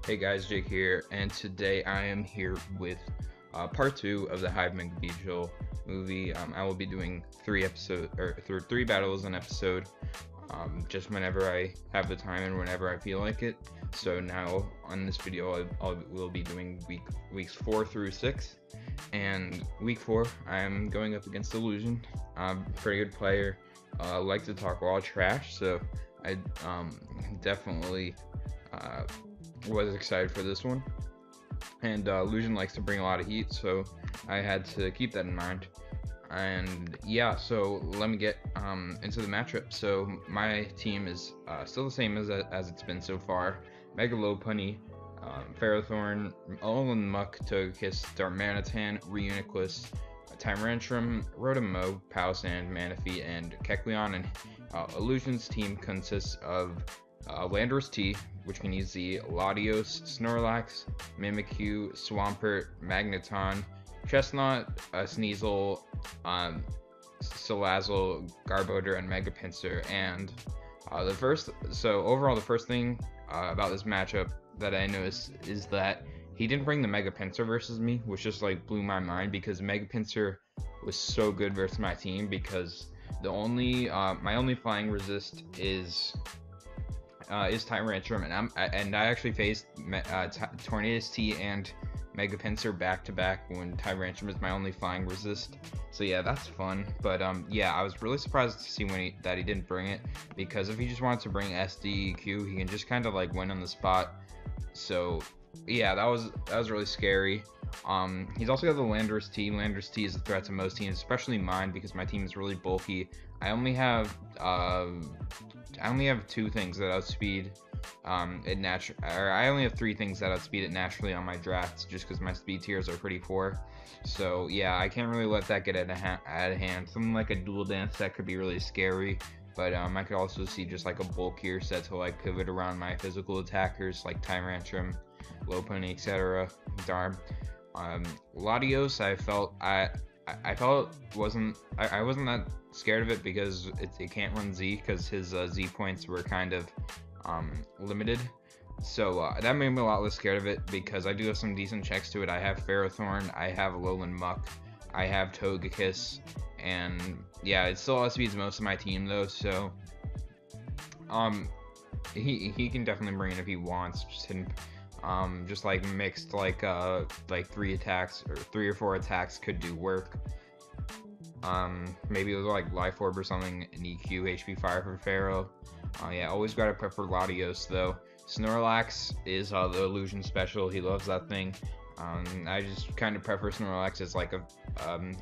Hey guys, Jake here, and today I am here with part 2 of the Hive Beedrill movie. I will be doing three battles an episode, just whenever I have the time and whenever I feel like it. So now on this video, we'll be doing weeks 4 through 6, and week 4 I'm going up against Illusion. Pretty good player. Like to talk raw trash, so I definitely was excited for this one. And Illusion likes to bring a lot of heat, so I had to keep that in mind. And yeah, so let me get into the matchup. So my team is still the same as it's been so far. Mega Lopunny, Ferrothorn, Alolan Muck, Togekiss, Darmanitan, Reuniclus, Tyrantrum, Rotom-Mow, Palossand, Manaphy, and Kecleon. And Illusion's team consists of Landorus T, which can use the Latios, Snorlax, Mimikyu, Swampert, Magneton, Chestnut, Sneasel, Salazzle, Garbodor, and Mega Pinsir. And overall, the first thing about this matchup that I noticed is that he didn't bring the Mega Pinsir versus me, which just like blew my mind, because Mega Pinsir was so good versus my team, because my only flying resist is Tyrantrum, and I actually faced Tornadus T and Mega Pinsir back to back when Tyrantrum is my only flying resist. So yeah, that's fun. But yeah, I was really surprised to see that he didn't bring it, because if he just wanted to bring SDQ, he can just kind of like win on the spot. So yeah, that was really scary. He's also got the Landorus T. Landorus T is a threat to most teams, especially mine, because my team is really bulky. I only have two things that outspeed I only have three things that outspeed it naturally on my drafts, just because my speed tiers are pretty poor. So yeah, I can't really let that get out of hand. Something like a dual dance set could be really scary, but I could also see just like a bulkier set to like pivot around my physical attackers like Tyrantrum, Lopunny, etc. Darm. Latios, I wasn't that scared of it, because it can't run Z, because his Z points were kind of limited. So that made me a lot less scared of it, because I do have some decent checks to it. I have Ferrothorn, I have Alolan Muck, I have Togekiss, and yeah, it still outspeeds most of my team though. So he can definitely bring it if he wants. Just like mixed like 3 attacks or 3 or 4 attacks could do work. Maybe it was like Life Orb or something, an EQ HP Fire for Pharaoh. Yeah, always gotta prep for Latios though. Snorlax is the Illusion special. He loves that thing. I just kind of prefer Snorlax as like a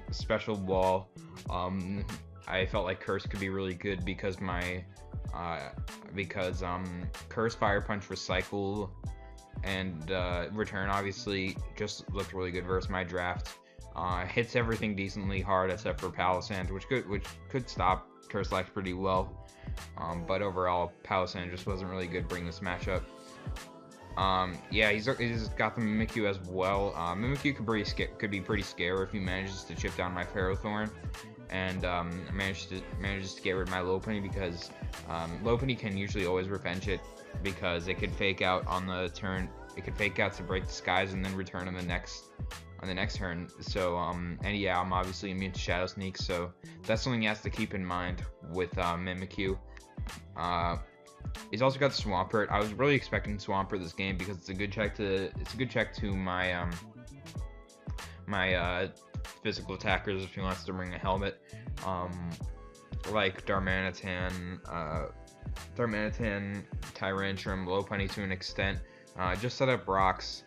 special wall. I felt like Curse could be really good, because Curse, Fire Punch, Recycle, and Return obviously just looked really good versus my draft. Hits everything decently hard except for Palossand, which could stop Curse-Lax pretty well. But overall, Palossand just wasn't really good bringing this matchup. Yeah, he's got the Mimikyu as well. Mimikyu could be pretty scary if he manages to chip down my Ferrothorn, and manages to get rid of my Lopunny, because Lopunny can usually always revenge it, because it could fake out on the turn. It could fake out to break the skies and then return on the next turn. So and yeah, I'm obviously immune to Shadow Sneak, so that's something he has to keep in mind with Mimikyu. He's also got Swampert. I was really expecting Swampert this game, because it's a good check to my my physical attackers if he wants to bring a helmet, like Darmanitan, Tyrantrum, Lopunny to an extent. Just set up rocks,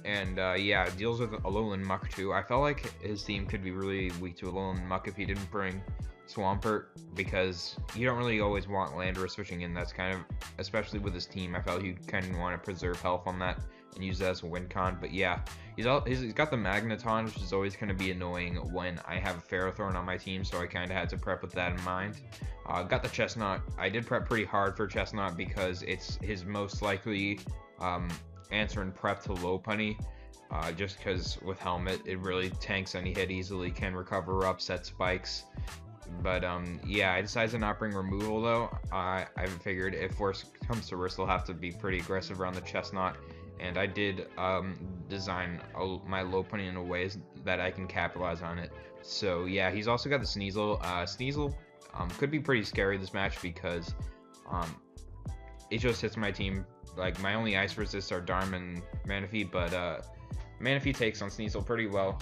and yeah, deals with Alolan Muck too. I felt like his team could be really weak to Alolan Muck if he didn't bring Swampert, because you don't really always want Landorus switching in. That's kind of, especially with his team, I felt he'd kind of want to preserve health on that and use that as a win con. But yeah, he's got the Magneton, which is always going to be annoying when I have Ferrothorn on my team, so I kind of had to prep with that in mind. Got the Chestnut. I did prep pretty hard for Chestnut, because it's his most likely answer and prep to Lopunny, just because with Helmet it really tanks any hit easily, can recover up, set spikes, But yeah, I decided to not bring removal though. I figured if worse comes to worse, they'll have to be pretty aggressive around the chestnut. And I did design my Lopunny in a way that I can capitalize on it. So yeah, he's also got the Sneasel. Sneasel could be pretty scary this match because it just hits my team. Like, my only ice resists are Darm and Manaphy, but Manaphy takes on Sneasel pretty well,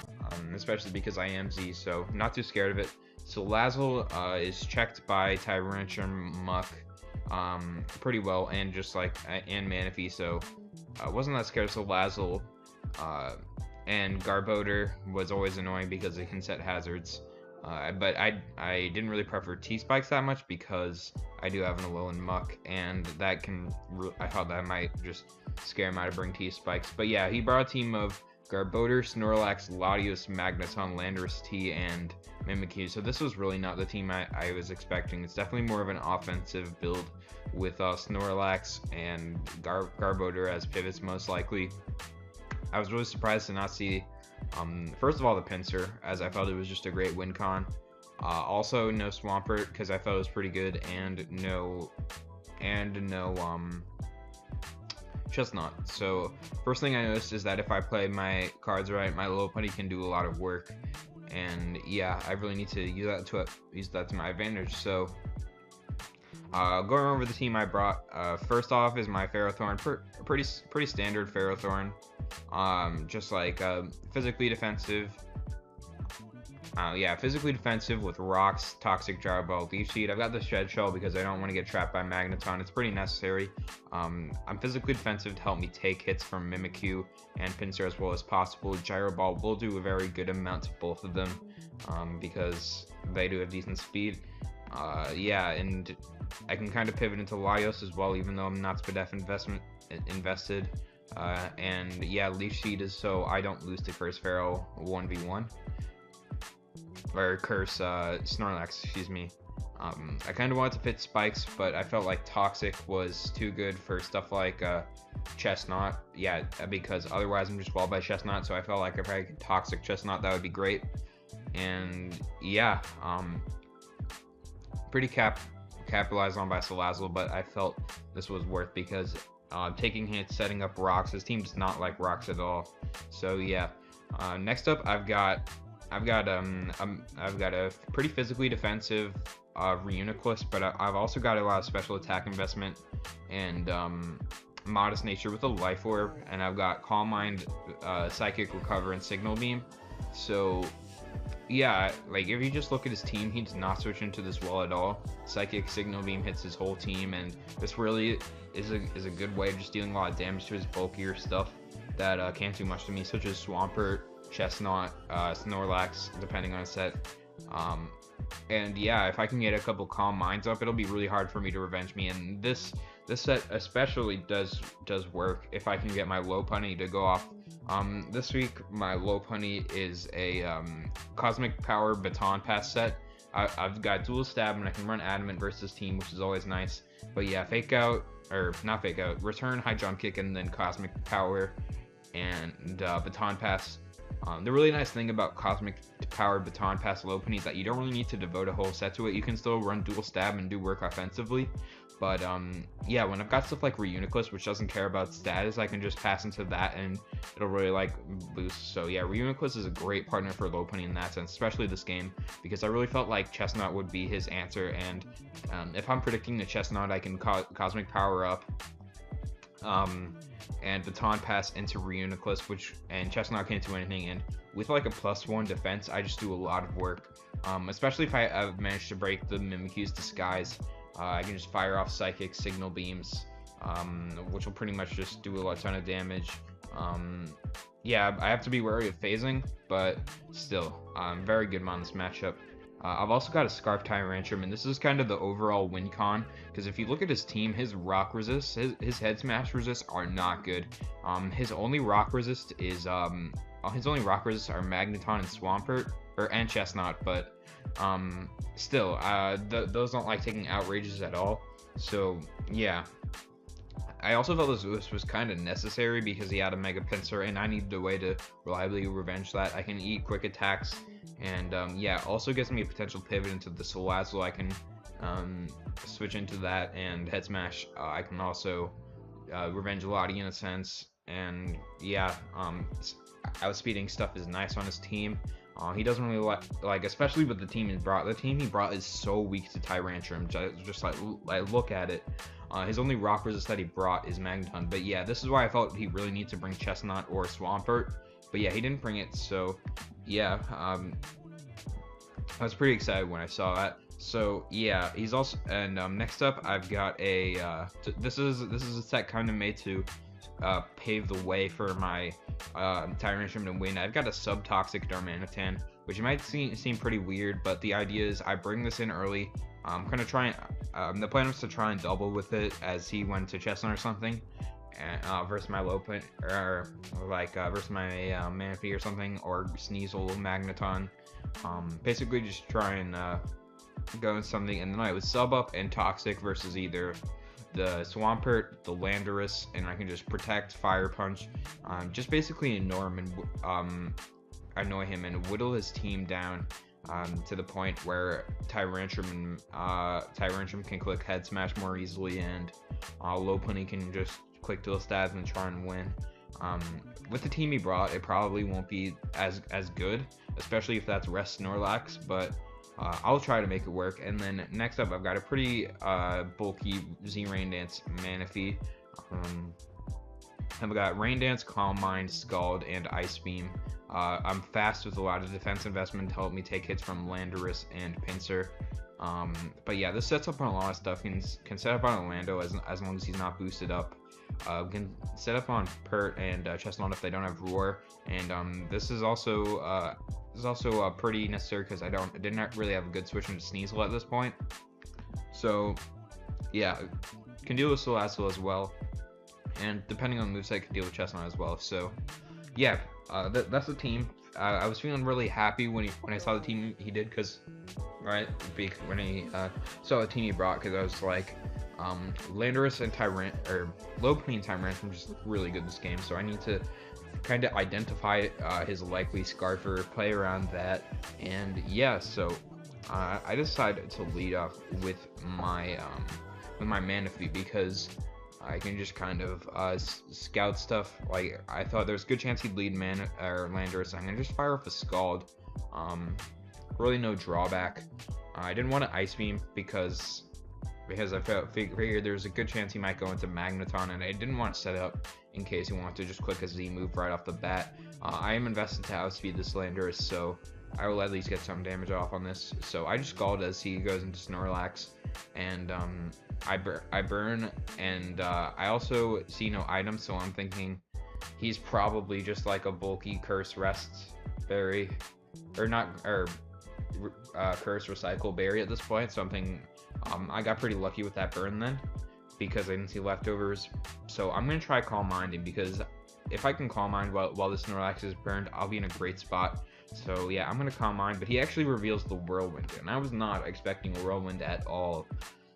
especially because I am Z, so not too scared of it. So Lazzle is checked by Tyrantrum, Muck pretty well, and just like and Manaphy, so wasn't that scared. So Lazzle and Garbodor was always annoying because it can set hazards. But I didn't really prefer T-Spikes that much because I do have an Alolan Muck, and that can, I thought that might just scare him out of bring T-Spikes. But yeah, he brought a team of Garbodor, Snorlax, Latios, Magneton, Landorus T, and Mimikyu. So this was really not the team I was expecting. It's definitely more of an offensive build with Snorlax and Garbodor as pivots most likely. I was really surprised to not see first of all the Pinsir, as I felt it was just a great win con. Also no Swampert because I felt it was pretty good, and no Chestnut. So first thing I noticed is that if I play my cards right, my Lopunny can do a lot of work, and yeah, I really need to use that to my advantage. So going over the team I brought, first off is my Ferrothorn, pretty standard Ferrothorn, just like physically defensive. Yeah, physically defensive with Rocks, Toxic Gyro Ball, Leaf Seed. I've got the Shed Shell because I don't want to get trapped by Magneton. It's pretty necessary. I'm physically defensive to help me take hits from Mimikyu and Pinsir as well as possible. Gyro Ball will do a very good amount to both of them because they do have decent speed. Yeah, and I can kind of pivot into Laios as well, even though I'm not Spadef invested. And yeah, Leaf Seed is so I don't lose to Curse Pharaoh 1v1. Or Curse Snorlax, excuse me. I kind of wanted to fit Spikes, but I felt like Toxic was too good for stuff like Chestnut. Yeah, because otherwise I'm just walled by Chestnut, so I felt like if I could Toxic Chestnut, that would be great. And yeah, pretty capitalized on by Salazzle, but I felt this was worth because taking hits, setting up rocks. His team does not like rocks at all. So yeah. Next up, I've got a pretty physically defensive Reuniclus, but I've also got a lot of special attack investment and modest nature with a Life Orb, and I've got Calm Mind, Psychic Recover, and Signal Beam. So yeah, like if you just look at his team, he does not switch into this well at all. Psychic Signal Beam hits his whole team, and this really is a good way of just dealing a lot of damage to his bulkier stuff that can't do much to me, such as Swampert, Chestnut, Snorlax, depending on a set. And yeah, if I can get a couple Calm Minds up, it'll be really hard for me to revenge me. And this set especially does work if I can get my Lopunny to go off. This week my Lopunny is a Cosmic Power Baton Pass set. I've got Dual Stab and I can run Adamant versus team, which is always nice. But yeah, Fake Out, or not Fake Out, Return, High Jump Kick, and then Cosmic Power and Baton Pass. The really nice thing about Cosmic Power Baton Pass Lopunny is that you don't really need to devote a whole set to it. You can still run Dual Stab and do work offensively. But yeah, when I've got stuff like Reuniclus, which doesn't care about status, I can just pass into that and it'll really like boost. So yeah, Reuniclus is a great partner for Lopunny in that sense, especially this game, because I really felt like Chestnut would be his answer. And if I'm predicting the Chestnut, I can Cosmic Power up and Baton Pass into Reuniclus, and Chestnut can't do anything, and with like a +1 defense, I just do a lot of work, especially if I've managed to break the Mimikyu's disguise. I can just fire off Psychic Signal Beams, which will pretty much just do a ton of damage. Yeah, I have to be wary of phasing, but still, very good on this matchup. I've also got a Scarf Tyrantrum, and this is kind of the overall win con, because if you look at his team, his rock resists, his head smash resists are not good. His only rock resist is are Magneton and Swampert, and Chestnut, but still, those don't like taking outrages at all. So yeah, I also felt this was kind of necessary because he had a Mega Pinsir, and I needed a way to reliably revenge that. I can eat quick attacks And yeah, also gives me a potential pivot into the Salazzle. I can switch into that, and Head Smash. I can also Revenge Lottie in a sense. And yeah, outspeeding stuff is nice on his team. He doesn't really like, especially with the team he brought. The team he brought is so weak to Tyrantrum. Just like look at it. His only rock resist that he brought is Magneton. But yeah, this is why I felt he really needs to bring Chestnut or Swampert. But yeah, he didn't bring it. So yeah, I was pretty excited when I saw that. So yeah, he's also, and next up I've got a this is a set kind of made to pave the way for my Tyrantrum to win. I've got a Subtoxic Darmanitan, which might seem pretty weird, but the idea is I bring this in early. I'm gonna try and the plan was to try and double with it as he went to Chestnut or something, and versus my low point, or like versus my Manaphy or something, or Sneasel Magneton. Basically just try and go in something, and then I would sub up and Toxic versus either the Swampert, the Landorus, and I can just protect, Fire Punch, just basically ignore him and annoy him and whittle his team down to the point where Tyrantrum can click Head Smash more easily, and Lopunny can just click dual stabs and try and win. With the team he brought, it probably won't be as good, especially if that's Rest Snorlax, but I'll try to make it work. And then next up, I've got a pretty bulky Z Rain Dance Manaphy. I've got Rain Dance, Calm Mind, Scald, and Ice Beam. I'm fast with a lot of defense investment to help me take hits from Landorus and Pinsir. But yeah, this sets up on a lot of stuff. Can set up on Orlando as long as he's not boosted up. Can set up on Pert and Chestnut if they don't have Roar. And this is also pretty necessary because I didn't really have a good switch into Sneasel at this point. So yeah, can deal with Salazzle as well, and depending on the moveset, can deal with Chestnut as well. So yeah, that's the team. I was feeling really happy when I saw the team he did, because when he saw the team he brought, because I was like, Landorus and Lopunny and Tyrantrum just look really good this game, so I need to kind of identify his likely Scarfer, play around that, and yeah, so I decided to lead off with my Manaphy, because I can just kind of scout stuff. Like, I thought there's a good chance he'd lead Landorus. I'm gonna just fire off a Scald. Really no drawback. I didn't want to Ice Beam because I figured there's a good chance he might go into Magneton, and I didn't want to set up in case he wanted to just click a Z move right off the bat. I am invested to outspeed this Landorus, so I will at least get some damage off on this. So I just Scald as he goes into Snorlax, and I burn, and I also see no items, so I'm thinking he's probably just like a bulky Curse Rest Berry, Curse Recycle Berry at this point. So I'm thinking I got pretty lucky with that burn then, because I didn't see leftovers. So I'm gonna try Calm Minding, because if I can Calm Mind while the Snorlax is burned, I'll be in a great spot. So yeah, I'm gonna Calm Mind, but he actually reveals the Whirlwind, and I was not expecting a Whirlwind at all.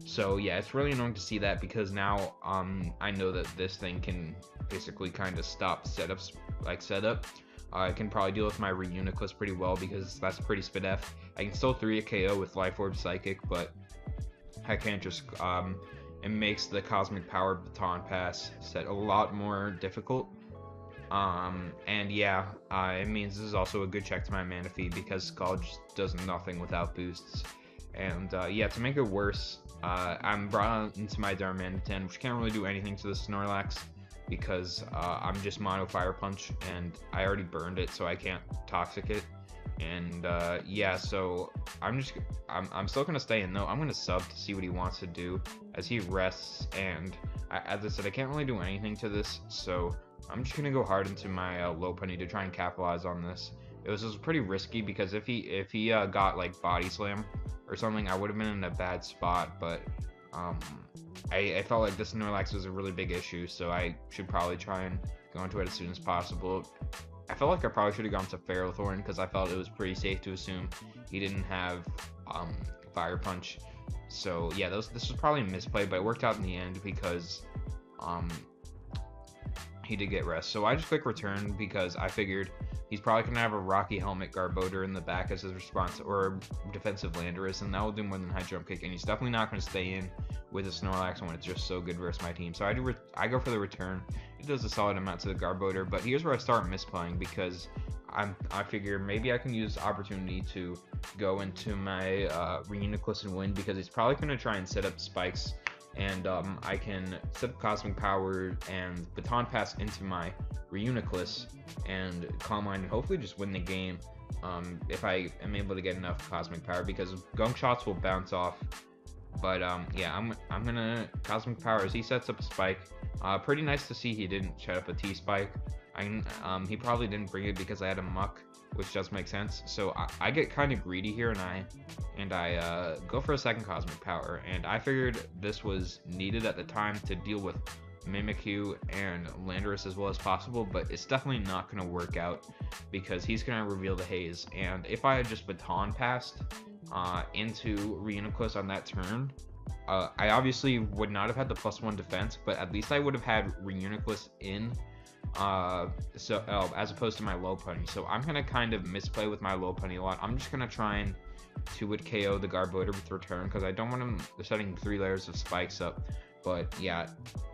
So yeah, it's really annoying to see that, because now I know that this thing can basically kind of stop setup. I can probably deal with my Reuniclus pretty well, because that's pretty spit F. I can still 3 a KO with Life Orb Psychic, but I can't just it makes the Cosmic Power Baton Pass set a lot more difficult. And yeah, it means this is also a good check to my Manaphy, because Scald just does nothing without boosts. And yeah, to make it worse, I'm brought into my Darmanitan, which can't really do anything to the Snorlax, because I'm just Mono Fire Punch, and I already burned it, so I can't Toxic it. And yeah, so I'm still gonna stay in though. I'm gonna sub to see what he wants to do as he rests, and as I said, I can't really do anything to this, so I'm just gonna go hard into my Lopunny to try and capitalize on this. It was pretty risky, because if he got like Body Slam or something, I would have been in a bad spot, but I felt like this Snorlax was a really big issue, so I should probably try and go into it as soon as possible. I felt like I probably should have gone to Ferrothorn, because I felt it was pretty safe to assume he didn't have Fire Punch. So yeah, this was probably a misplay, but it worked out in the end, because he did get rest. So I just click return, because I figured he's probably going to have a Rocky Helmet Garbodor in the back as his response, or a defensive Landorus, and that will do more than high jump kick, and he's definitely not going to stay in with a Snorlax when it's just so good versus my team. So I go for the return. It does a solid amount to the Garbodor, but here's where I start misplaying, because I figure maybe I can use the opportunity to go into my Reuniclus and win, because he's probably going to try and set up spikes, and I can set up Cosmic Power and Baton Pass into my Reuniclus and Calm Mind, and hopefully just win the game if I am able to get enough Cosmic Power, because Gunk Shots will bounce off. But yeah, I'm gonna Cosmic Power as he sets up a spike. Pretty nice to see he didn't set up a T-Spike. He probably didn't bring it because I had a Muck, which does make sense. So I get kind of greedy here, and I go for a second Cosmic Power. And I figured this was needed at the time to deal with Mimikyu and Landorus as well as possible, but it's definitely not going to work out because he's going to reveal the Haze. And if I had just Baton Passed into Reuniclus on that turn, I obviously would not have had the +1 defense, but at least I would have had Reuniclus in as opposed to my Lopunny. So I'm gonna kind of misplay with my Lopunny a lot. I'm just gonna try and 2-hit KO the Garbodor with return, because I don't want him setting 3 layers of spikes up. But yeah,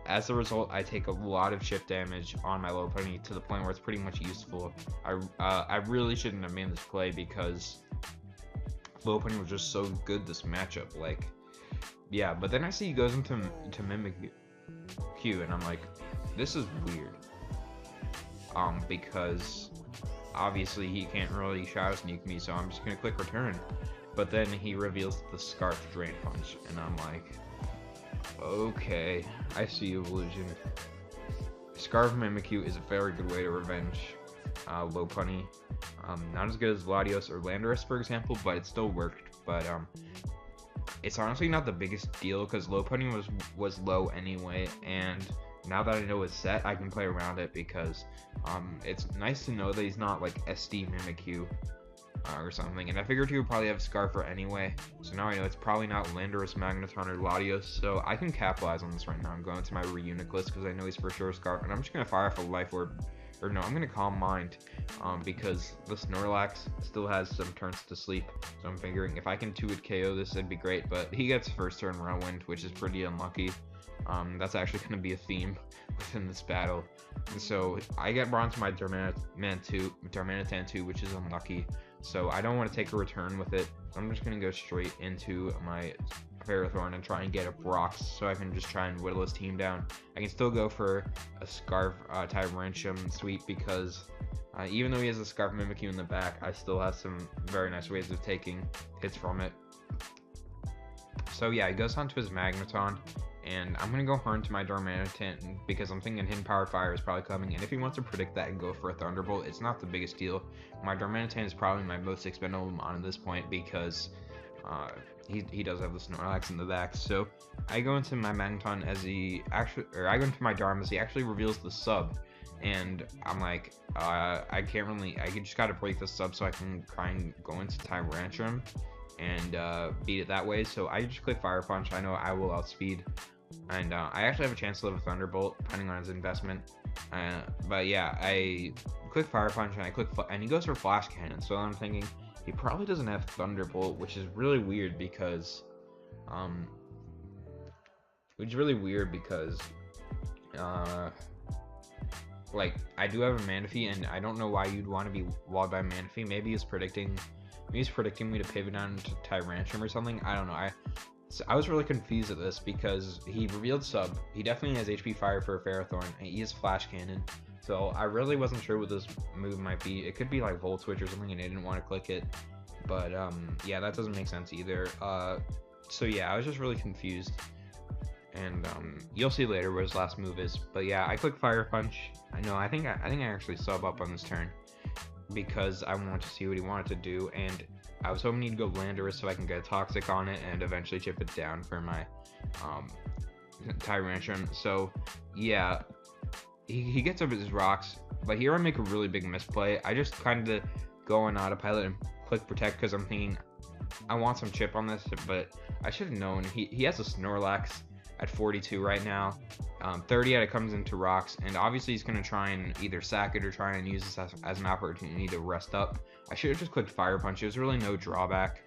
as a result, I take a lot of chip damage on my Lopunny to the point where it's pretty much useful. I really shouldn't have made this play, because Lopunny was just so good this matchup. Like, yeah, but then I see he goes into Mimikyu, and I'm like, this is weird. Because obviously he can't really Shadow Sneak me, so I'm just gonna click return. But then he reveals the Scarf Drain Punch, and I'm like, okay, I see evolution. Scarf Mimikyu is a very good way to revenge Lopunny. Not as good as Latios or Landorus, for example, but it still worked. But it's honestly not the biggest deal, because Lopunny was low anyway, and now that I know it's set, I can play around it, because it's nice to know that he's not like SD Mimikyu or something. And I figured he would probably have Scarfer anyway, so now I know it's probably not Landorus, Magneton, or Latios, so I can capitalize on this right now. I'm going to my Reuniclus because I know he's for sure Scarf, and I'm just going to fire off a Life Orb. Or no, I'm going to Calm Mind, because the Snorlax still has some turns to sleep, so I'm figuring if I can 2-hit KO this, it'd be great. But he gets first turn Whirlwind, which is pretty unlucky. That's actually going to be a theme within this battle. And so I get brought into my Darmanitan 2, which is unlucky. So I don't want to take a return with it. I'm just going to go straight into my Ferrothorn and try and get up rocks, so I can just try and whittle his team down. I can still go for a Scarf Tyranium sweep, because even though he has a Scarf Mimikyu in the back, I still have some very nice ways of taking hits from it. So yeah, he goes on to his Magneton, and I'm going to go hard into my Darmanitan, because I'm thinking Hidden Power Fire is probably coming, and if he wants to predict that and go for a Thunderbolt, it's not the biggest deal. My Darmanitan is probably my most expendable mon at this point, because he does have the Snorlax in the back. So I go into my Magneton I go into my Darm as he actually reveals the sub, and I'm like, I just gotta break the sub so I can try and go into Tyrantrum and beat it that way. So I just click Fire Punch. I know I will outspeed, and I actually have a chance to live a Thunderbolt depending on his investment. But yeah, I click Fire Punch, and and he goes for Flash Cannon. So I'm thinking he probably doesn't have Thunderbolt, which is really weird, because like, I do have a Manaphy, and I don't know why you'd want to be walled by Manaphy. Maybe he's predicting me to pivot down into Tyrantrum or something. I don't know. I was really confused at this, because he revealed sub. He definitely has HP Fire for a Ferrothorn, and he has Flash Cannon. So I really wasn't sure what this move might be. It could be like Volt Switch or something, and I didn't want to click it. But yeah, that doesn't make sense either. So yeah, I was just really confused. And you'll see later what his last move is. But yeah, I click Fire Punch. I think I actually sub up on this turn, because I wanted to see what he wanted to do, and I was hoping he'd go Landorus so I can get a Toxic on it and eventually chip it down for my Tyrantrum. So yeah, he gets up his rocks, but here I make a really big misplay. I just kind of go on autopilot and click Protect, because I'm thinking I want some chip on this, but I should have known he has a Snorlax, at 42 right now. 30 out it comes into rocks, and obviously he's going to try and either sack it or try and use this as an opportunity to rest up. I should have just clicked Fire Punch. There's really no drawback.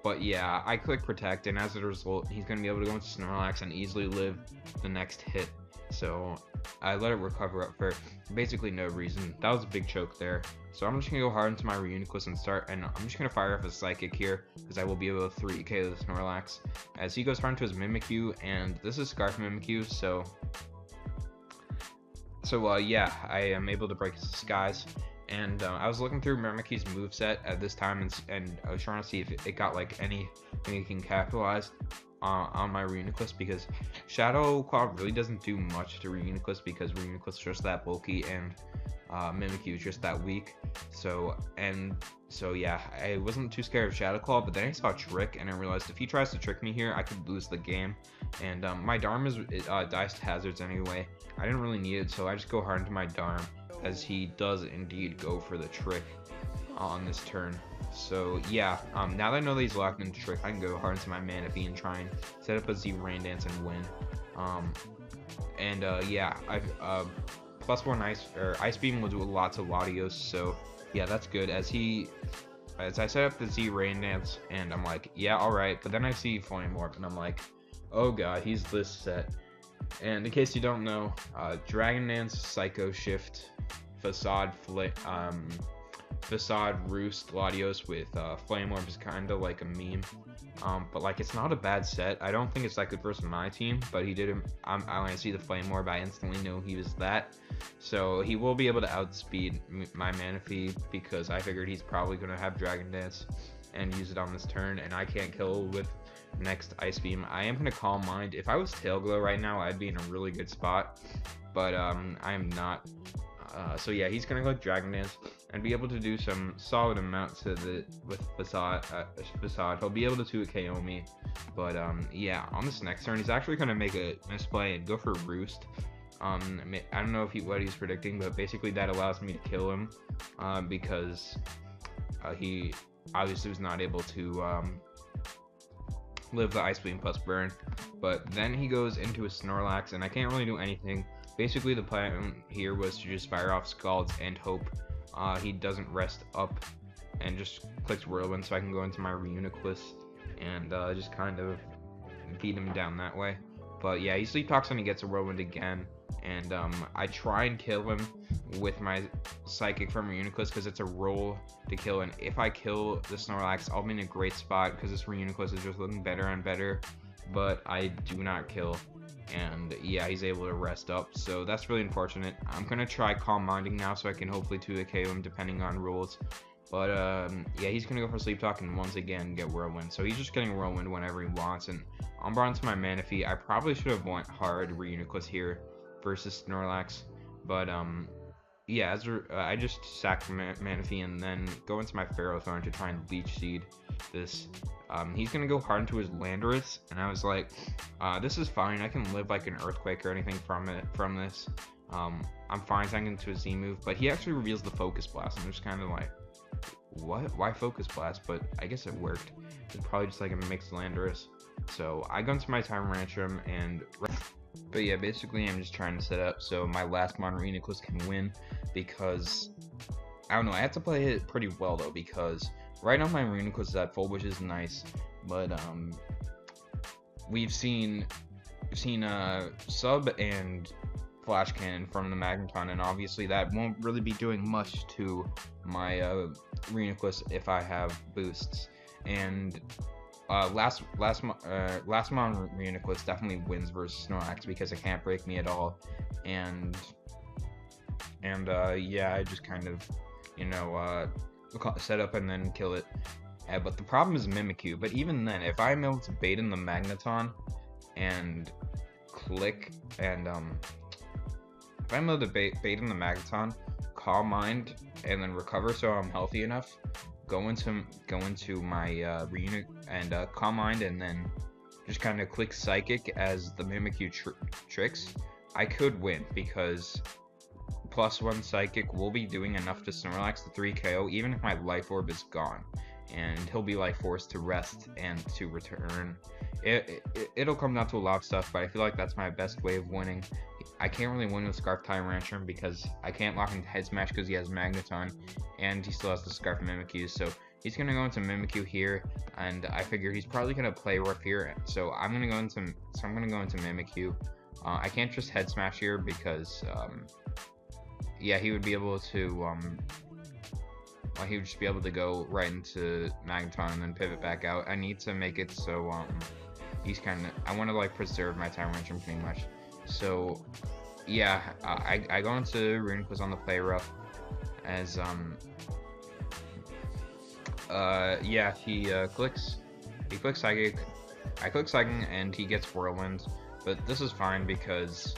But yeah, I click Protect, and as a result, he's going to be able to go into Snorlax and easily live the next hit. So I let it recover up for basically no reason. That was a big choke there. So I'm just going to go hard into my Reuniclus and start, and I'm just going to fire off a Psychic here, because I will be able to 3K the Snorlax. As he goes hard into his Mimikyu, and this is Scarf Mimikyu, so yeah, I am able to break his disguise. And I was looking through Mimikyu's moveset at this time, and I was trying to see if it got like anything it can capitalize on my Reuniclus, because Shadow Claw really doesn't do much to Reuniclus, because Reuniclus is just that bulky and Mimikyu is just that weak. So yeah, I wasn't too scared of Shadow Claw, but then I saw Trick, and I realized if he tries to trick me here, I could lose the game. And my Darm is dies to hazards anyway. I didn't really need it, so I just go hard into my Darm, as he does indeed go for the Trick on this turn. So yeah, now that I know that he's locked into Trick, I can go hard into my Manaphy and try and set up a Z Rain Dance and win. Yeah, I've +1 Ice Beam will do lots of Latios, so yeah, that's good. As I set up the Z Rain Dance, and I'm like, yeah, alright, but then I see Flame Orb, and I'm like, oh god, he's this set. And in case you don't know, Dragon Dance, Psycho Shift, Facade Roost, Latios with Flame Orb is kind of like a meme. But like, it's not a bad set. I don't think it's that good versus my team, but he did him. When I see the Flame Orb, I instantly know he was that. So he will be able to outspeed my Manaphy, because I figured he's probably going to have Dragon Dance and use it on this turn, and I can't kill with next Ice Beam. I am going to Calm Mind. If I was Tail Glow right now, I'd be in a really good spot, but I am not. So yeah, he's going to go Dragon Dance and be able to do some solid amount with Facade. He'll be able to 2KO me, but yeah, on this next turn, he's actually going to make a misplay and go for Roost. I don't know what he's predicting, but basically that allows me to kill him, because he obviously was not able to live the Ice Beam plus Burn. But then he goes into a Snorlax, and I can't really do anything. Basically, the plan here was to just fire off Scalds and hope he doesn't rest up, and just clicks Whirlwind so I can go into my Reuniclus and just kind of beat him down that way. But yeah, he Sleep Talks and he gets a Whirlwind again, and I try and kill him with my Psychic from Reuniclus, because it's a roll to kill, and if I kill the Snorlax, I'll be in a great spot, because this Reuniclus is just looking better and better, but I do not kill. And yeah, he's able to rest up, so that's really unfortunate. I'm gonna try Calm Minding now, so I can hopefully 2KO him depending on rules. But yeah, he's gonna go for Sleep Talk and once again get Whirlwind. So he's just getting Whirlwind whenever he wants, and I'm brought into my Manaphy. I probably should have went hard Reuniclus here versus Snorlax, but yeah, I just sacked Manaphy and then go into my Ferrothorn to try and Leech Seed this. He's gonna go hard into his Landorus, and I was like, this is fine. I can live like an Earthquake or anything from this. I'm fine tanking into a Z move, but he actually reveals the Focus Blast, and I'm just kind of like, what? Why Focus Blast? But I guess it worked. It's probably just like a mixed Landorus. So I go into my Tyrantrum, but yeah, basically I'm just trying to set up so my last Mon Reuniclus can win, because I don't know, I have to play it pretty well though, because right now my Reuniclus is at full, which is nice, but we've seen Sub and Flash Cannon from the Magneton, and obviously that won't really be doing much to my Reuniclus if I have boosts. And last Mon Reuniclus definitely wins versus Snorlax, because it can't break me at all, and yeah, I just kind of, you know, set up and then kill it. But the problem is Mimikyu. But even then, if I'm able to bait in the Magneton and click, and if I'm able to bait in the Magneton, Calm Mind, and then recover so I'm healthy enough, go into my Reunic and Calm Mind, and then just kind of click Psychic as the Mimikyu tricks, I could win, because +1 Psychic will be doing enough to Snorlax to 3KO even if my Life Orb is gone. and he'll be like forced to rest and to return. It'll come down to a lot of stuff, but I feel like that's my best way of winning. I can't really win with Scarf Tyrantrum because I can't lock into Head Smash because he has Magneton, and he still has the Scarf Mimikyu, so he's gonna go into Mimikyu here, and I figure he's probably gonna play rough here, so I'm gonna go into Mimikyu. I can't just Head Smash here because yeah, he would be able to he would just be able to go right into Magneton and then pivot back out. I need to make it so he's kind of, I want to like preserve my Tyrantrum pretty much. So yeah, I go into Runica's on the play rough as yeah, he clicks Psychic. I click Psychic and he gets Whirlwind, but this is fine because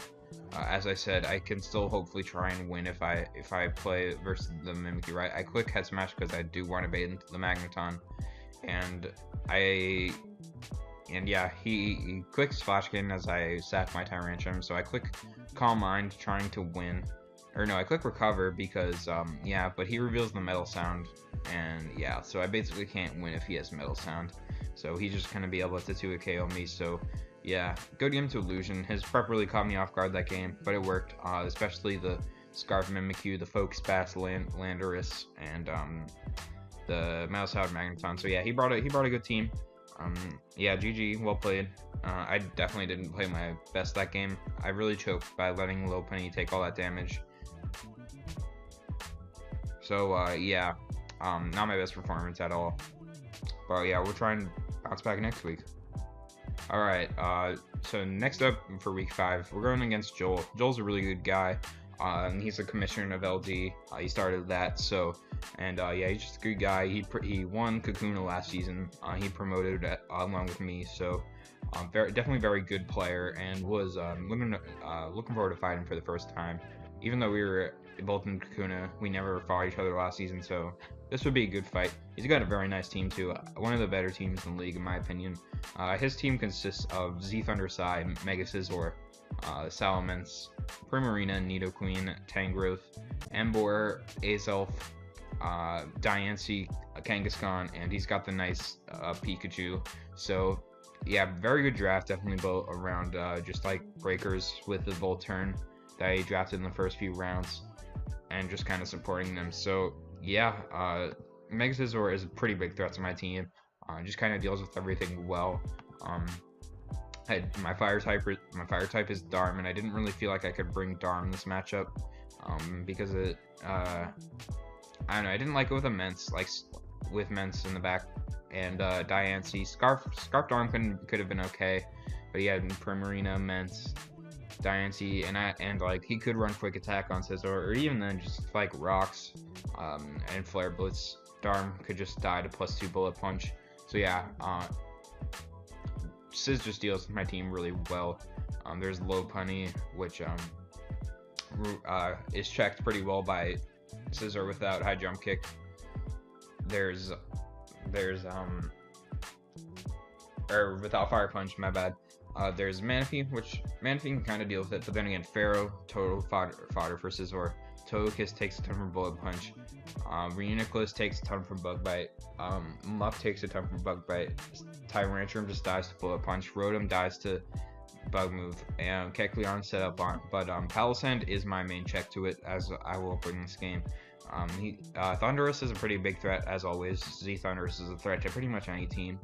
as I said, I can still hopefully try and win if I play versus the Mimikyu, right? I click Head Smash because I do want to bait into the Magneton, and yeah, he clicks Flash Cannon as I sack my Tyrantrum, so I click Calm Mind trying to win. Or no, I click Recover because, yeah, but he reveals the Metal Sound, and yeah, so I basically can't win if he has Metal Sound. So he's just going to be able to 2-hit KO me, so yeah, good game to Illusion. His prep really caught me off guard that game, but it worked, especially the Scarf Mimikyu, the Focus Bass Landorus, and the Mouse Howard Magneton. So yeah, he brought a good team. Yeah, GG, well played. I definitely didn't play my best that game. I really choked by letting Lopunny take all that damage. So yeah, not my best performance at all. But yeah, we'll try and bounce back next week. Alright, so next up for week 5, we're going against Joel. Joel's a really good guy. He's a commissioner of LD. He started that, so, and yeah, he's just a good guy. He won Kakuna last season. He promoted along with me, so definitely very good player, and was looking forward to fighting for the first time. Even though we were both in Kakuna, we never fought each other last season, so this would be a good fight. He's got a very nice team too, one of the better teams in the league in my opinion. His team consists of Z Thunder Sai, Mega Scizor, Salamence, Primarina, Nidoqueen, Tangrowth, Emboar, Azelf, Diancie, Kangaskhan, and he's got the nice Pikachu. So yeah, very good draft, definitely built around just like breakers with the Volturn that he drafted in the first few rounds, and just kind of supporting them. So yeah, Mega Scizor is a pretty big threat to my team. Just kind of deals with everything well. My fire type is Darm, and I didn't really feel like I could bring Darm in this matchup because it I don't know, I didn't like it with Immense, like with Mence in the back, and Diancie. Scarf Darm could have been okay, but he had Primarina, Mence, Diancie, and like he could run Quick Attack on Scizor, or even then just like Rocks and Flare Blitz. Darm could just die to +2 Bullet Punch. So yeah, Sizz just deals with my team really well. There's Lopunny, which is checked pretty well by Scizor without High Jump Kick. There's or without Fire Punch, my bad. There's Manaphy, which Manaphy can kind of deal with it, but then again, Pharaoh, total fodder for Scizor. Togekiss takes a ton from Bullet Punch. Reuniclus takes a ton from Bug Bite. Muck takes a ton from Bug Bite. Tyrantrum just dies to Bullet Punch. Rotom dies to Bug Move. And Kecleon set up on, but Palossand is my main check to it, as I will bring this game. Thundurus is a pretty big threat, as always. Z Thundurus is a threat to pretty much any team.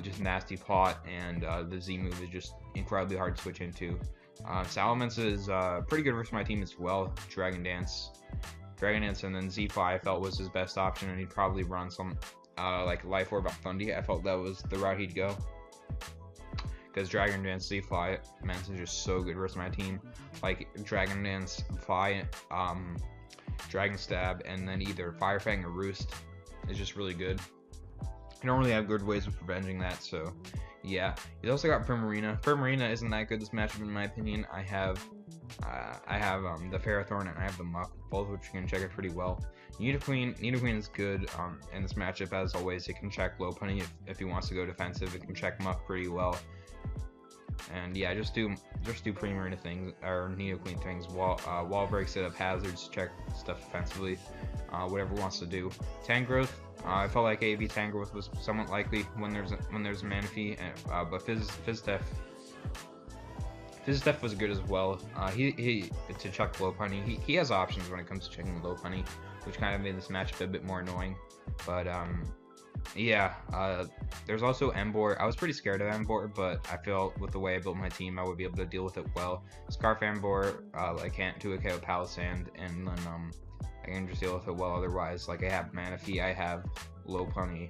Just nasty plot, and the Z move is just incredibly hard to switch into. Salamence is pretty good versus my team as well. Dragon Dance, and then Z-Fly I felt was his best option, and he'd probably run some like Life Orb on Thundy. I felt that was the route he'd go, because Dragon Dance, Z-Fly, Mence is just so good versus my team. Like Dragon Dance, Fly, Dragon Stab, and then either Fire Fang or Roost is just really good. I don't really have good ways of preventing that, so yeah. He's also got Primarina. Primarina isn't that good this matchup in my opinion. I have the Ferrothorn and I have the Muck, both of which can check it pretty well. Nidoqueen is good in this matchup, as always. It can check Lopunny if he wants to go defensive. It can check Muck pretty well. And yeah, just do Primarina things or Nidoqueen things. Wall break, set up hazards, check stuff defensively, whatever it wants to do. Tangrowth, I felt like AV Tangrowth was somewhat likely when there's a Manaphy, but Fizzdeath was good as well. He to chuck Lopunny. He has options when it comes to checking Lopunny, which kind of made this matchup a bit more annoying. But yeah, there's also Emboar. I was pretty scared of Emboar, but I feel with the way I built my team, I would be able to deal with it well. Scarf Emboar, I can't do a KO Palisand, and then I can just deal with it well otherwise. Like I have Manaphy, I have Lopunny,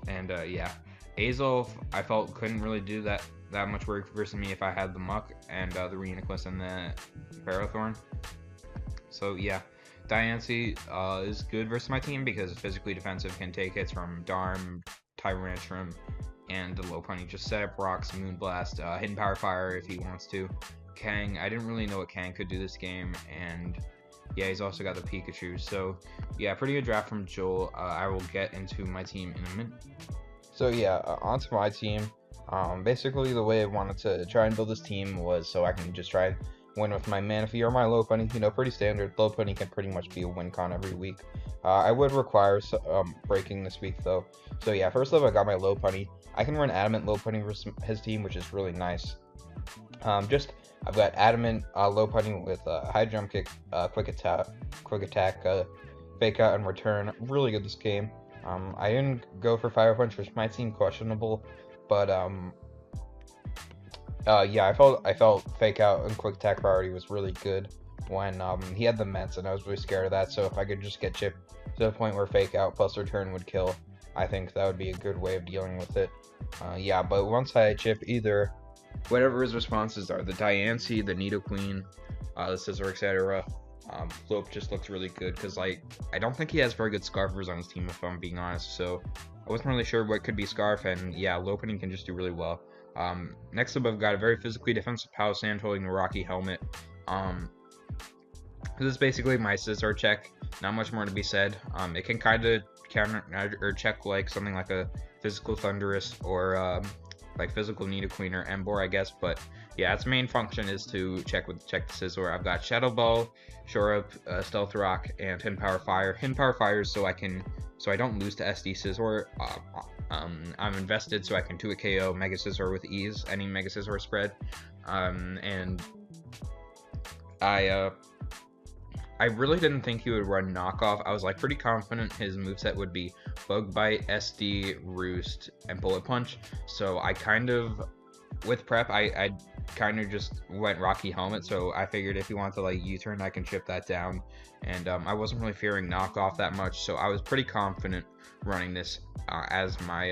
and yeah, Azelf I felt couldn't really do that much work versus me if I had the Muck and the Reuniclus and the Ferrothorn. So yeah, Diancie is good versus my team because it's physically defensive, can take hits from Darm, Tyrantrum, and the Lopunny. Just set up rocks, Moonblast, Hidden Power Fire if he wants to. Kang, I didn't really know what Kang could do this game, and yeah, he's also got the Pikachu. So yeah, pretty good draft from Joel. I will get into my team in a minute. So yeah, onto my team. Basically the way I wanted to try and build this team was so I can just try and win with my Manaphy or my Lopunny. You know, pretty standard. Lopunny can pretty much be a win con every week. I would require breaking this week though. So yeah, first up I got my Lopunny. I can run Adamant Lopunny versus his team, which is really nice. I've got Adamant Lopunny with High Jump Kick, Quick Attack, Fake Out, and Return. Really good this game. I didn't go for Fire Punch, which might seem questionable, but yeah, I felt Fake Out and Quick Attack priority was really good when he had the Mets, and I was really scared of that. So if I could just get Chip to the point where Fake Out plus Return would kill, I think that would be a good way of dealing with it. Yeah, but once I chip either whatever his responses are, the Diancie, the Nidoqueen, the Scizor, etc. Flope just looks really good because I don't think he has very good Scarfers on his team, if I'm being honest. So I wasn't really sure what could be Scarf, and yeah, Lopunny can just do really well. Next up, I've got a very physically defensive Palisand holding the Rocky Helmet. This is basically my Scizor check. Not much more to be said. It can kind of counter or check like something like a physical Thundurus or like physical Nidoqueen or Emboar, I guess. But yeah, its main function is to check the Scizor. I've got Shadow Ball, Shore Up, Stealth Rock, and Hidden Power Fire. Hidden Power Fire is so I don't lose to SD Scizor. I'm invested so I can 2 KO Mega Scizor with ease, any Mega Scizor spread. And I really didn't think he would run Knockoff. I was like pretty confident his moveset would be Bug Bite, SD, Roost, and Bullet Punch. So I kind of, with prep, I kind of just went Rocky Helmet. So I figured if he wanted to like U-turn, I can chip that down. And I wasn't really fearing Knockoff that much. So I was pretty confident running this as my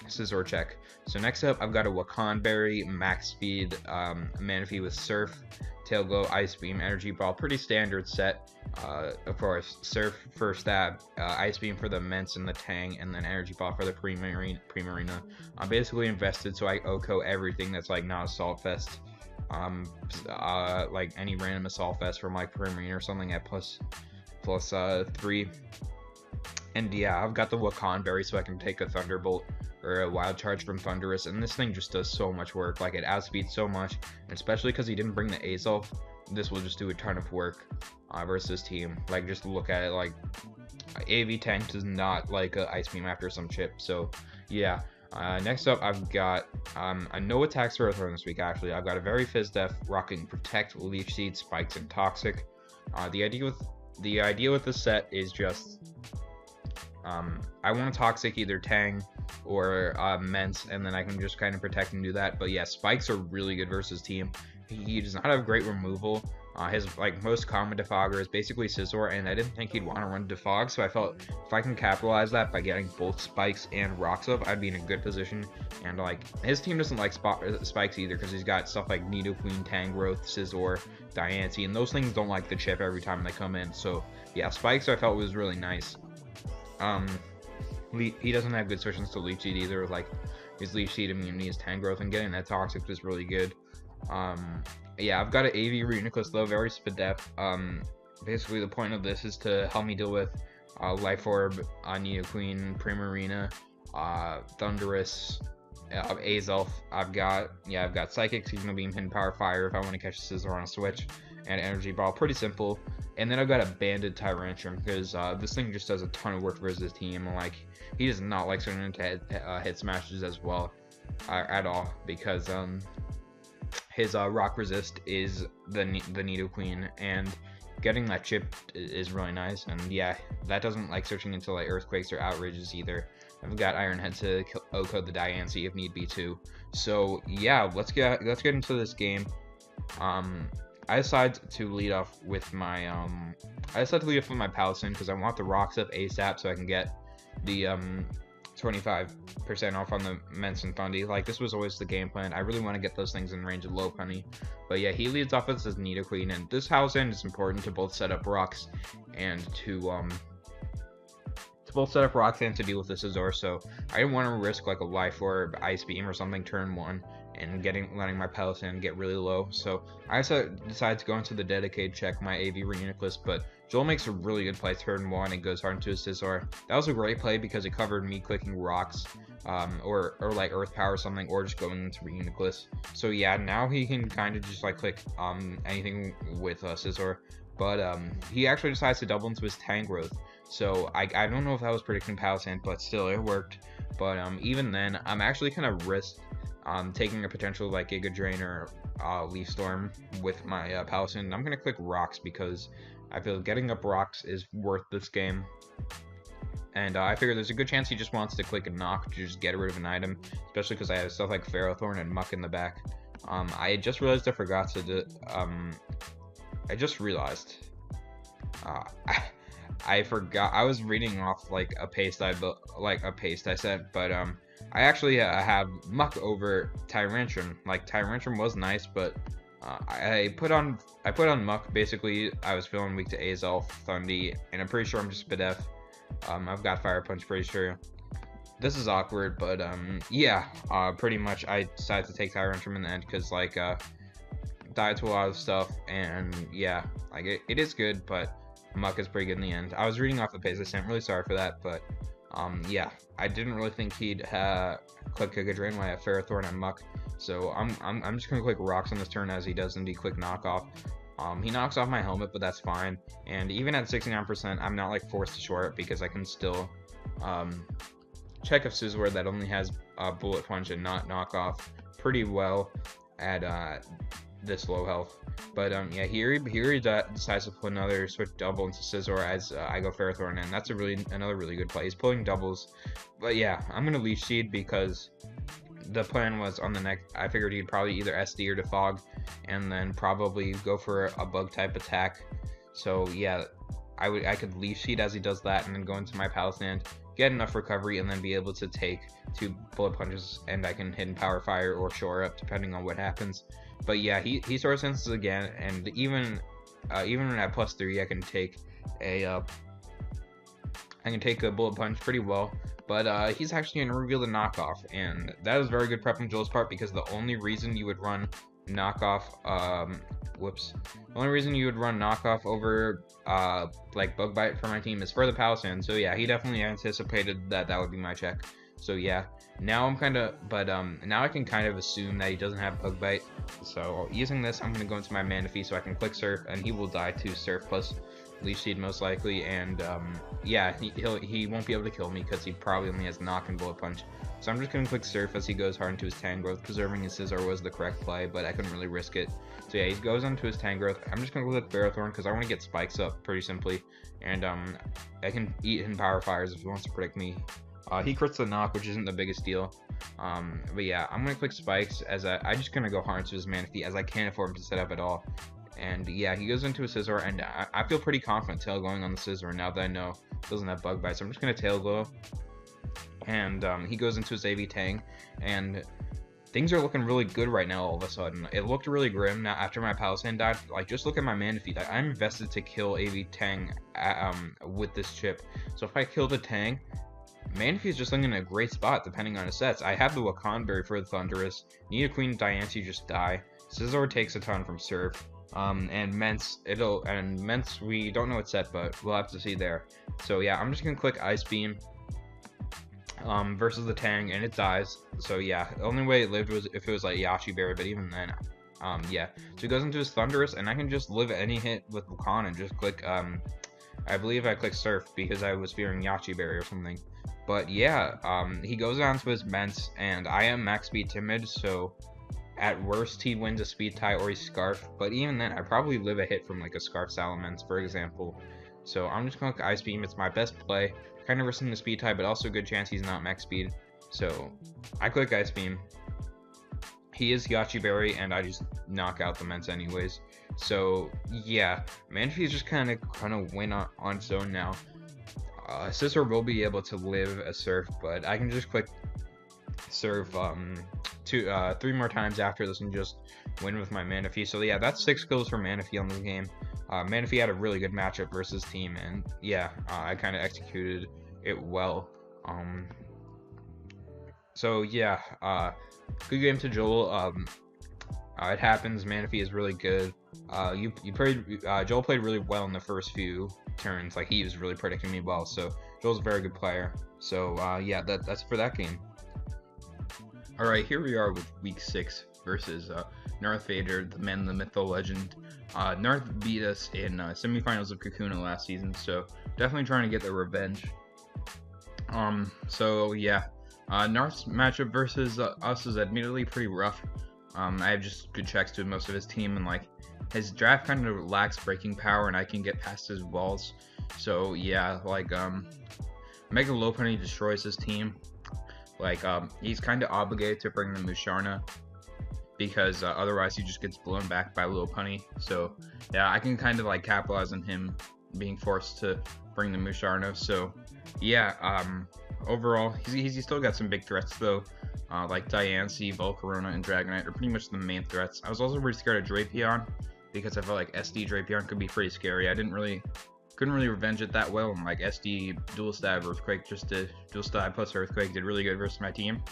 Scizor check. So next up, I've got a Wakanberry, Max Speed, Manaphy with Surf, Tail Glow, Ice Beam, Energy Ball. Pretty standard set. Of course, Surf for Stab, Ice Beam for the Ments and the Tang, and then Energy Ball for the Primarina. I'm basically invested so I OHKO everything that's like not Assault Fest. Like any random Assault Fest from like Primarina or something at plus 3. And yeah, I've got the Wakanberry so I can take a Thunderbolt or a Wild Charge from Thundurus, and this thing just does so much work. Like, it outspeeds so much, and especially because he didn't bring the Azelf, this will just do a ton of work versus team. Like, just look at it, like, AV Tank does not like a Ice Beam after some chip, so yeah. Next up, I've got a no attacks Ferrothorn this week, actually. I've got a very Fizdef rocking Protect, Leech Seed, Spikes, and Toxic. The idea with this set is just I want a Toxic either Tang or Ments, and then I can just kind of protect and do that. But yeah, Spikes are really good versus team. He does not have great removal. His like most common defogger is basically Scizor, and I didn't think he'd want to run defog, so I felt if I can capitalize that by getting both Spikes and Rocks up, I'd be in a good position. And like his team doesn't like Spikes either because he's got stuff like Nidoqueen, Tangrowth, Scizor, Diancie, and those things don't like the chip every time they come in. So yeah, Spikes I felt was really nice. He doesn't have good switches to Leech Seed either. Like his Leech Seed immunity is Tangrowth, and getting that Toxic was really good. Yeah, I've got an AV Reuniclus though, very Spadef. Basically the point of this is to help me deal with Life Orb, Nidoqueen, Primarina, Thundurus, Azelf. I've got Psychic, Seasonal Beam, Hidden Power, Fire if I want to catch a Scizor on a switch, and Energy Ball. Pretty simple. And then I've got a Banded Tyrantrum because this thing just does a ton of work versus his team. Like, he does not like turning into hit smashes as well at all, because his rock resist is the Nidoqueen, and getting that chip is really nice. And yeah, that doesn't like searching into like earthquakes or outrages either. I've got Iron Head to OHKO the Diancie if need be too. So yeah, let's get into this game. I decided to lead off with my Palisand because I want the rocks up ASAP so I can get the 25% off on the Mence and Thundy. Like, this was always the game plan. I really want to get those things in range of Lopunny. But yeah, he leads off with his Nidoqueen, and this Palisand is important to both set up rocks and to deal with the Scizor. So I didn't want to risk like a Life Orb, Ice Beam, or something turn 1 and letting my Palisand get really low. So I decided to go into the dedicated check my AV Reuniclus, but Joel makes a really good play turn 1 and goes hard into his Scizor. That was a great play because it covered me clicking rocks, or like Earth Power or something, or just going into Reuniclus. So yeah, now he can kind of just like click anything with Scizor. But he actually decides to double into his Tangrowth. So I don't know if that was predicting Palisand, but still it worked. But even then, I'm actually kind of risked taking a potential like Giga Drain or Leaf Storm with my Palisand. I'm gonna click rocks because I feel getting up rocks is worth this game. And I figure there's a good chance he just wants to click a knock to just get rid of an item, especially because I have stuff like Ferrothorn and Muck in the back. I just realized I forgot to do, I just realized I forgot. I was reading off like a paste I sent, but I actually have Muck over Tyrantrum. Like, Tyrantrum was nice, but I put on Muck. Basically, I was feeling weak to Azelf, Thundy, and I'm pretty sure I'm just Spadef. I've got Fire Punch, pretty sure. This is awkward, but yeah, pretty much I decided to take Tyrantrum in the end because like died to a lot of stuff, and yeah, like it is good, but Muck is pretty good in the end. I was reading off the page I sent, really sorry for that, but yeah, I didn't really think he'd click Giga Drain when I have Ferrothorn and Muck, so I'm just gonna click rocks on this turn as he does indeed click knockoff. He knocks off my helmet, but that's fine, and even at 69%, I'm not like forced to short it because I can still check if Scizor that only has Bullet Punch and not knockoff pretty well at this low health. But yeah, here he decides to put another switch double into Scizor as I go Ferrothorn, and that's another really good play. He's pulling doubles, but yeah, I'm gonna Leech Seed because the plan was on the next. I figured he'd probably either SD or Defog, and then probably go for a bug type attack. So yeah, I could Leech Seed as he does that, and then go into my Palisand, get enough recovery, and then be able to take 2 Bullet Punches, and I can Hidden Power Fire or Shore Up depending on what happens. But yeah, he Sword Senses again, and even at +3, I can take a Bullet Punch pretty well. But he's actually gonna reveal the knockoff, and that is very good prep from Joel's part because the only reason you would run knockoff, the only reason you would run knockoff over like Bug Bite for my team is for the Palisand. So yeah, he definitely anticipated that would be my check. So yeah, now I'm now I can kind of assume that he doesn't have Bug Bite. So using this, I'm gonna go into my Manaphy so I can click Surf, and he will die to Surf plus Leech Seed most likely. And yeah, he won't be able to kill me because he probably only has Knock and Bullet Punch. So I'm just gonna click Surf as he goes hard into his Tangrowth. Preserving his Scizor was the correct play, but I couldn't really risk it. So yeah, he goes onto his Tangrowth. I'm just gonna click Ferrothorn because I want to get Spikes up pretty simply, and I can eat him Power Fires if he wants to predict me. He crits the knock, which isn't the biggest deal. But yeah, I'm gonna click Spikes as I'm just gonna go hard into his Manaphy as I can't afford him to set up at all. And yeah, he goes into a Scizor, and I feel pretty confident tail going on the Scizor now that I know it doesn't have Bug Bite. So I'm just gonna Tail Glow, and he goes into his AV Tang, and things are looking really good right now all of a sudden. It looked really grim now after my Palisand died. Like, just look at my Manaphy. I'm invested to kill AV Tang with this chip. So if I kill the Tang, Manaphy is just looking in a great spot depending on his sets. I have the Wakanberry for the Thundurus. Nidoqueen, Diancie just die. Scizor takes a ton from Surf. And Mence, we don't know its set, but we'll have to see there. So yeah, I'm just gonna click Ice Beam. versus the Tang, and it dies. So yeah, the only way it lived was if it was like Yachi Berry, but even then, yeah. So he goes into his Thunderous, and I can just live any hit with Vulcan and just click, I believe I clicked Surf because I was fearing Yachi Berry or something. But yeah, he goes on to his Ments, and I am max speed timid, so at worst he wins a speed tie or he Scarf. But even then, I probably live a hit from like a Scarf Salamence, for example. So I'm just gonna click Ice Beam. It's my best play. Kind of risking the speed tie, but also a good chance he's not max speed. So I click Ice Beam. He is Yachi Berry, and I just knock out the Ments anyways. So yeah, Manaphy is just kind of gonna win on its own now. Scizor will be able to live a Surf, but I can just click Surf 3 more times after this and just win with my Manaphy. So yeah, that's 6 kills for Manaphy on this game. Manaphy had a really good matchup versus team, and yeah, I kind of executed it well. So yeah, good game to Joel. It happens. Manaphy is really good. Joel played really well in the first few turns. Like, he was really predicting me well. So Joel's a very good player. So yeah, that's for that game. All right, here we are with week 6 versus Narth Vader, the man, the myth, the legend. Narth beat us in semifinals of Kakuna last season, so definitely trying to get the revenge. So yeah, Narth's matchup versus us is admittedly pretty rough. I have just good checks to most of his team, and like his draft kind of lacks breaking power, and I can get past his walls. So yeah, like Mega Lopunny destroys his team. Like, he's kind of obligated to bring the Musharna because otherwise he just gets blown back by Lopunny. So, yeah, I can kind of, like, capitalize on him being forced to bring the Musharna. So, yeah, overall, he's still got some big threats, though. Like Diancie, Volcarona, and Dragonite are pretty much the main threats. I was also pretty scared of Drapion because I felt like SD Drapion could be pretty scary. Couldn't really revenge it that well, and like SD dual stab Earthquake, just to dual stab plus Earthquake did really good versus my team.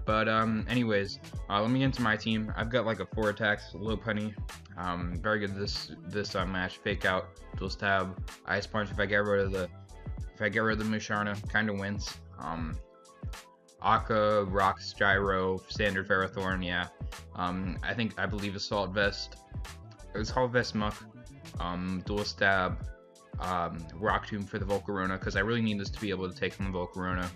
But anyways, let me get into my team. I've got like a 4 attacks, Lopunny, very good this match. Fake Out, dual stab, Ice Punch. If I get rid of the Musharna, kind of wins. Akka, Rocks, Gyro, Standard Ferrothorn, yeah. I believe Assault Vest, Muck, dual stab. Rock Tomb for the Volcarona, because I really need this to be able to take from the Volcarona.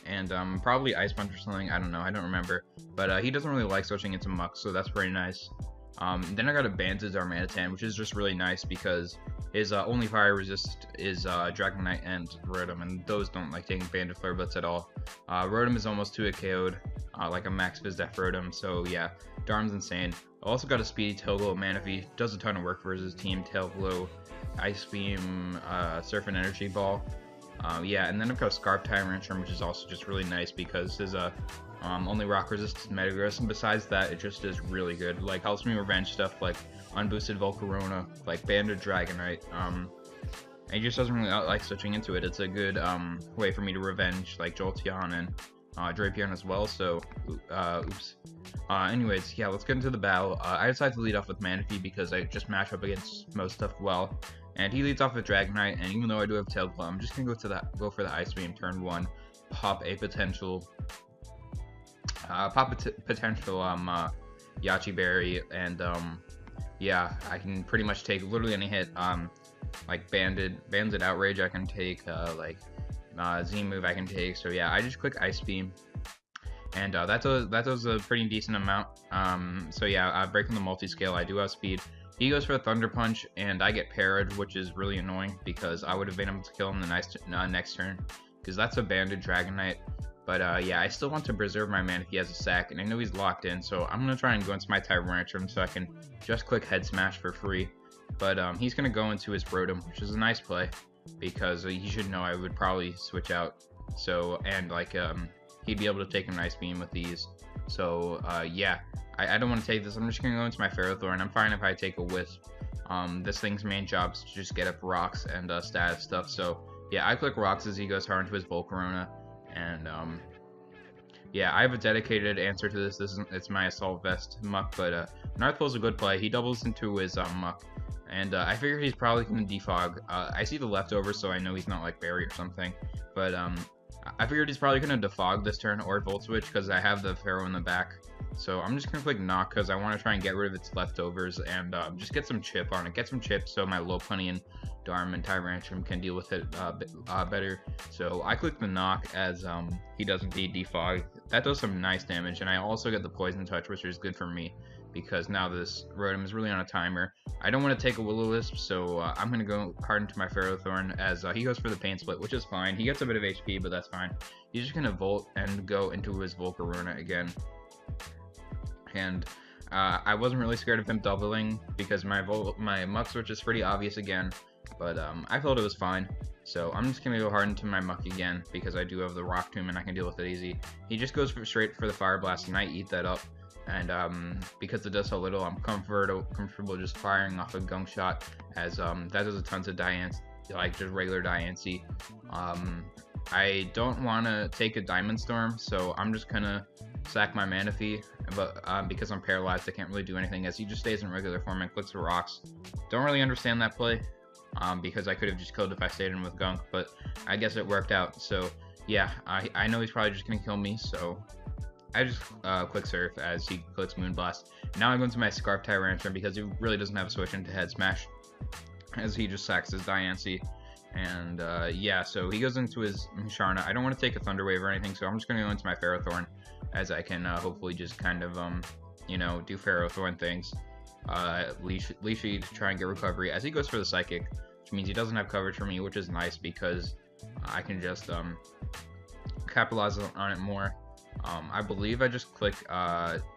And probably Ice Punch or something, I don't know, I don't remember. But he doesn't really like switching into Muck, so that's pretty nice. Then I got a Banded Darmanitan, which is just really nice because his only fire resist is Dragonite and Rotom, and those don't like taking Banded Flare Blitz at all. Rotom is almost 2-hit KO'd, like a max Vizdef Rotom, so yeah, Darm's insane. I also got a Speedy Tailglow Manaphy, does a ton of work for his team. Tailglow, Ice Beam, Surf and Energy Ball. Yeah, and then I've got Scarf Tyrantrum, which is also just really nice because his only rock resist is Metagross, and besides that, it just is really good. Like, helps me revenge stuff like unboosted Volcarona, like Banded Dragonite. And he just doesn't really like switching into it. It's a good way for me to revenge like Jolteon and Drapion as well. So, oops. Anyways, yeah, let's get into the battle. I decided to lead off with Manaphy because I just match up against most stuff well. And he leads off with Dragonite, and even though I do have Tailglow, I'm just gonna go for the Ice Beam turn 1, pop a potential Yachi Berry, and yeah, I can pretty much take literally any hit. Like Banded Outrage, I can take Z move I can take. So yeah, I just click Ice Beam, and that does a pretty decent amount. So yeah, breaking the multi-scale, I do have speed. He goes for a Thunder Punch, and I get parried, which is really annoying because I would have been able to kill him the next turn, because that's a Banded Dragonite. But yeah, I still want to preserve my mana if he has a sack, and I know he's locked in, so I'm going to try and go into my Tyrantrum so I can just click Head Smash for free. But he's going to go into his Rotom, which is a nice play, because he should know I would probably switch out. So, and like, he'd be able to take an Ice Beam with these. So, yeah. I don't want to take this. I'm just going to go into my Ferrothorn. I'm fine if I take a Wisp. This thing's main job is to just get up rocks and status stuff. So, yeah, I click rocks as he goes hard into his Volcarona. And, yeah, I have a dedicated answer to this. It's my Assault Vest Muck, but Narthful's a good play. He doubles into his Muck. And I figure he's probably going to defog. I see the leftovers, so I know he's not like Berry or something. But I figured he's probably going to defog this turn or Volt Switch because I have the Pharaoh in the back. So I'm just going to click Knock because I want to try and get rid of its leftovers and just get some chip on it. Get some chip so my Lopunny and Darm and Tyrantrum can deal with it better. So I click the Knock as he does indeed defog. That does some nice damage, and I also get the Poison Touch, which is good for me because now this Rotom is really on a timer. I don't want to take a Will-O-Wisp, so I'm going to go hard into my Ferrothorn as he goes for the Pain Split, which is fine. He gets a bit of HP, but that's fine. He's just going to Volt and go into his Volcarona again. And I wasn't really scared of him doubling because my Muck Switch is pretty obvious again, but I thought it was fine. So I'm just going to go hard into my Muck again because I do have the Rock Tomb and I can deal with it easy. He just goes straight for the Fire Blast and I eat that up. And because it does so little, I'm comfortable just firing off a Gunk Shot as that does a tons of like just regular Diancie. I don't want to take a Diamond Storm, so I'm just gonna sack my Manaphy, but because I'm paralyzed, I can't really do anything as he just stays in regular form and clicks the rocks. Don't really understand that play because I could have just killed if I stayed in with Gunk, but I guess it worked out. So yeah, I know he's probably just gonna kill me, so I just click Surf as he clicks Moonblast. Now I go into my Scarf Tyrantrum because he really doesn't have a switch into Head Smash as he just sacks his Diancie. And yeah, so he goes into his Musharna. I don't want to take a Thunder Wave or anything, so I'm just going to go into my Ferrothorn as I can hopefully just kind of, you know, do Ferrothorn things. Leashy to try and get recovery as he goes for the Psychic, which means he doesn't have coverage for me, which is nice because I can just capitalize on it more. I believe I just click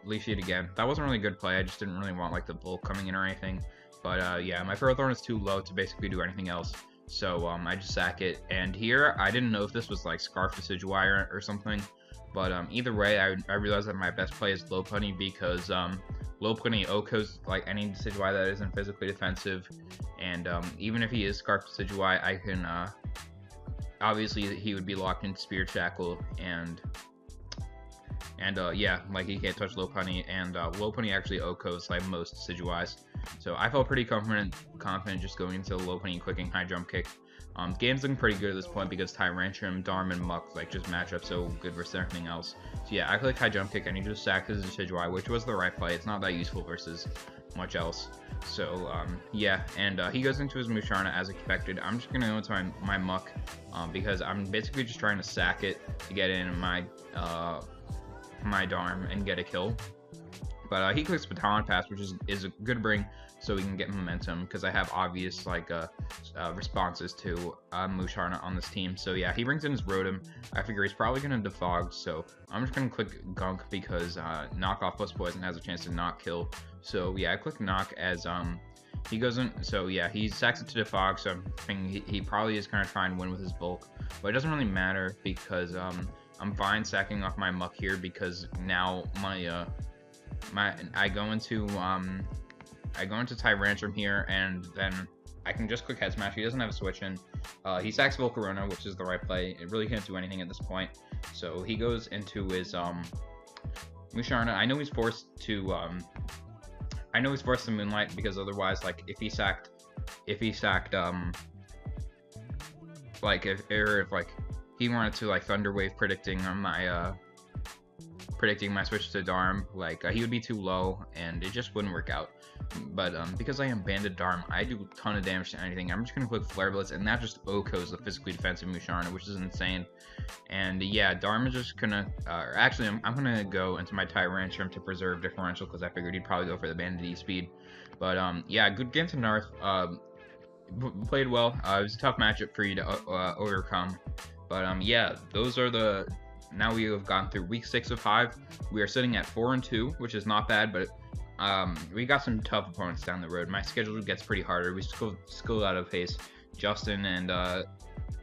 Leash again. That wasn't really a good play. I just didn't really want like the Bulk coming in or anything. But yeah, my Ferrothorn is too low to basically do anything else. So I just sack it. And here, I didn't know if this was like Scarf Decidueye or something. But either way, I realized that my best play is Lopunny because Lopunny OHKOs like any Decidueye that isn't physically defensive. And even if he is Scarf Decidueye, I can obviously he would be locked in Spirit Shackle and yeah, like he can't touch Lopunny, and Lopunny actually OHKOs like most Decidueyes. So I felt pretty confident just going into Lopunny and clicking High Jump Kick. Game's looking pretty good at this point because Tyrantrum, Darm, and Muck like just match up so good versus everything else. So yeah, I click High Jump Kick and he just sacks his Decidueye, which was the right play. It's not that useful versus much else. So yeah, and he goes into his Musharna as expected. I'm just gonna go into my Muck because I'm basically just trying to sack it to get in my Darm and get a kill. But he clicks Baton Pass, which is a good bring so we can get momentum because I have obvious like responses to Musharna on this team. So yeah, he brings in his Rotom. I figure he's probably going to defog, so I'm just going to click Gunk because Knockoff plus Poison has a chance to not kill. So yeah, I click Knock as he goes in. So yeah, he sacks it to defog, so I'm thinking he probably is going to try and win with his Bulk. But it doesn't really matter because I'm fine sacking off my Muck here because now I go into Tyrantrum here, and then I can just click Head Smash. He doesn't have a switch in. He sacks Volcarona, which is the right play. It really can't do anything at this point. So he goes into his Musharna. I know he's forced to Moonlight because otherwise, like if he sacked like if like he wanted to like Thunder Wave predicting my switch to Darm, like he would be too low and it just wouldn't work out. But because I am Banded Darm, I do a ton of damage to anything. I'm just gonna click Flare Blitz, and that just OHKOs the physically defensive Musharna, which is insane. And yeah, Darm is just gonna actually I'm gonna go into my Tyrantrum to preserve differential because I figured he'd probably go for the Banded E speed. But yeah, good game to Narth. Played well. It was a tough matchup for you to overcome. But yeah, those are now we have gone through week 6 of Hive. We are sitting at 4-2, which is not bad, but we got some tough opponents down the road. My schedule gets pretty harder. We still out of pace Justin and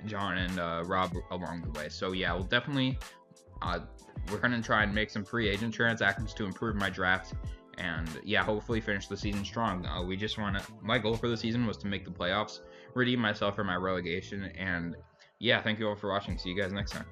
John and Rob along the way. So yeah, we'll definitely we're gonna try and make some free agent transactions to improve my draft, and yeah, hopefully finish the season strong. My goal for the season was to make the playoffs, redeem myself from my relegation, and yeah, thank you all for watching. See you guys next time.